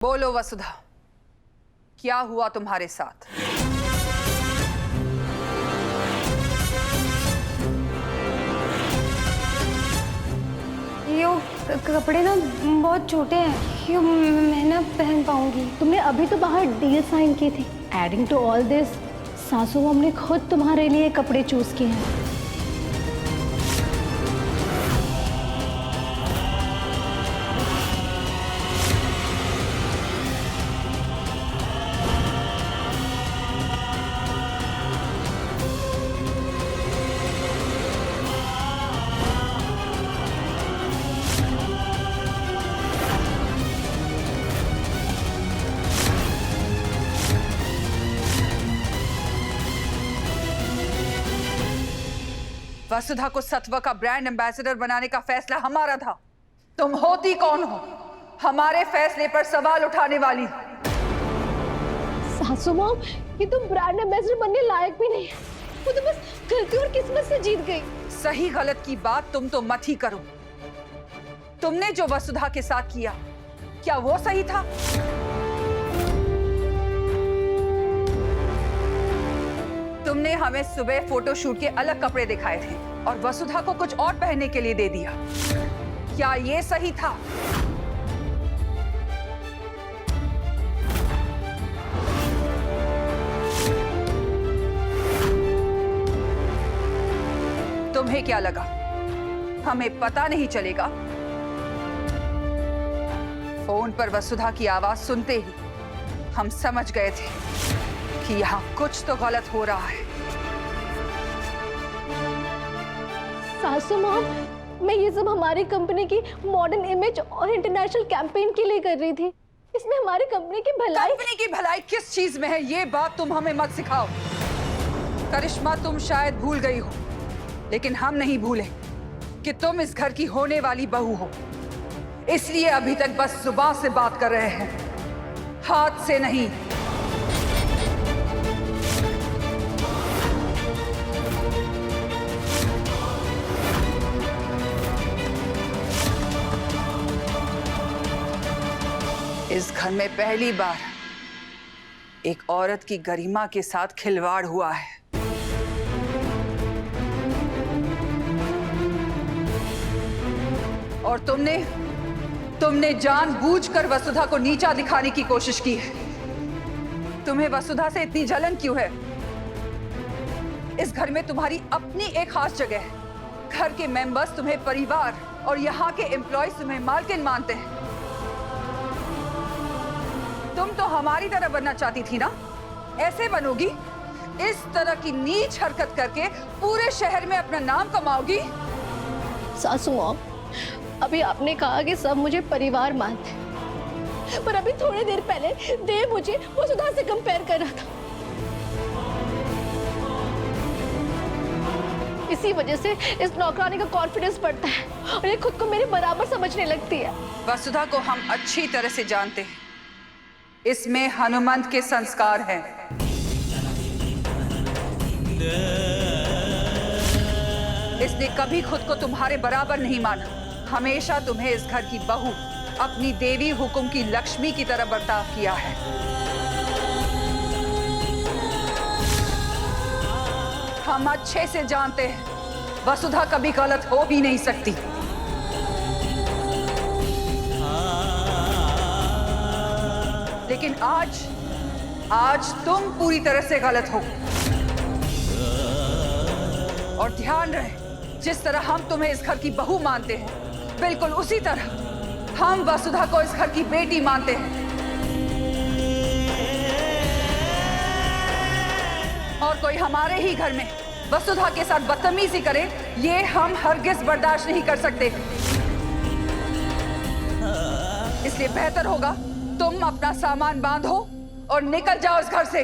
बोलो वसुधा, क्या हुआ तुम्हारे साथ? यो कपड़े ना बहुत छोटे हैं, यो मैं ना पहन पाऊंगी। तुमने अभी तो बाहर डील साइन की थी। एडिंग टू ऑल दिस, सासू हमने खुद तुम्हारे लिए कपड़े चूज किए हैं। वसुधा को सत्व का ब्रांड एम्बेसडर बनाने का फैसला हमारा था। तुम होती कौन हो हमारे फैसले पर सवाल उठाने वाली? सासू मॉम, ये तो ब्रांड एम्बेसडर बनने लायक भी नहीं है। वो तो बस गलती और किस्मत से जीत गई। सही गलत की बात तुम तो मत ही करो। तुमने जो वसुधा के साथ किया, क्या वो सही था? तुमने हमें सुबह फोटोशूट के अलग कपड़े दिखाए थे और वसुधा को कुछ और पहनने के लिए दे दिया। क्या ये सही था? तुम्हें क्या लगा हमें पता नहीं चलेगा? फोन पर वसुधा की आवाज सुनते ही हम समझ गए थे कि यहाँ कुछ तो गलत हो रहा है। सासू मॉम, मैं ये सब हमारी कंपनी की मॉडर्न इमेज और इंटरनेशनल कैंपेन के लिए कर रही थी। इसमें हमारी कंपनी की भलाई। कंपनी की भलाई किस चीज में है, ये बात तुम हमें मत सिखाओ। करिश्मा, तुम शायद भूल गई हो, लेकिन हम नहीं भूले कि तुम इस घर की होने वाली बहू हो। इसलिए अभी तक बस जुबान से बात कर रहे हैं, हाथ से नहीं। इस घर में पहली बार एक औरत की गरिमा के साथ खिलवाड़ हुआ है। और तुमने जानबूझकर वसुधा को नीचा दिखाने की कोशिश की है। तुम्हें वसुधा से इतनी जलन क्यों है? इस घर में तुम्हारी अपनी एक खास जगह है। घर के मेंबर्स तुम्हें परिवार और यहाँ के एम्प्लॉयज तुम्हें मालकिन मानते हैं। तुम तो हमारी तरह बनना चाहती थी ना? ऐसे बनोगी? इस तरह की नीच हरकत करके पूरे शहर में अपना नाम कमाओगी? सासू मॉम, अभी आपने कहा कि सब मुझे परिवार मानते हैं, पर अभी थोड़ी देर पहले देव मुझे वसुधा से कंपेयर कर रहा था। इसी वजह से इस नौकरानी का कॉन्फिडेंस बढ़ता है और ये खुद को मेरे बराबर समझने लगती है। वसुधा को हम अच्छी तरह से जानते हैं। इसमें हनुमंत के संस्कार हैं। इसने कभी खुद को तुम्हारे बराबर नहीं माना। हमेशा तुम्हें इस घर की बहू, अपनी देवी हुकुम की लक्ष्मी की तरह बर्ताव किया है। हम अच्छे से जानते हैं वसुधा कभी गलत हो ही नहीं सकती। लेकिन आज तुम पूरी तरह से गलत हो। और ध्यान रहे, जिस तरह हम तुम्हें इस घर की बहू मानते हैं, बिल्कुल उसी तरह हम वसुधा को इस घर की बेटी मानते हैं। और कोई हमारे ही घर में वसुधा के साथ बदतमीजी करे, ये हम हरगिज बर्दाश्त नहीं कर सकते। इसलिए बेहतर होगा तुम अपना सामान बांधो और निकल जाओ इस घर से।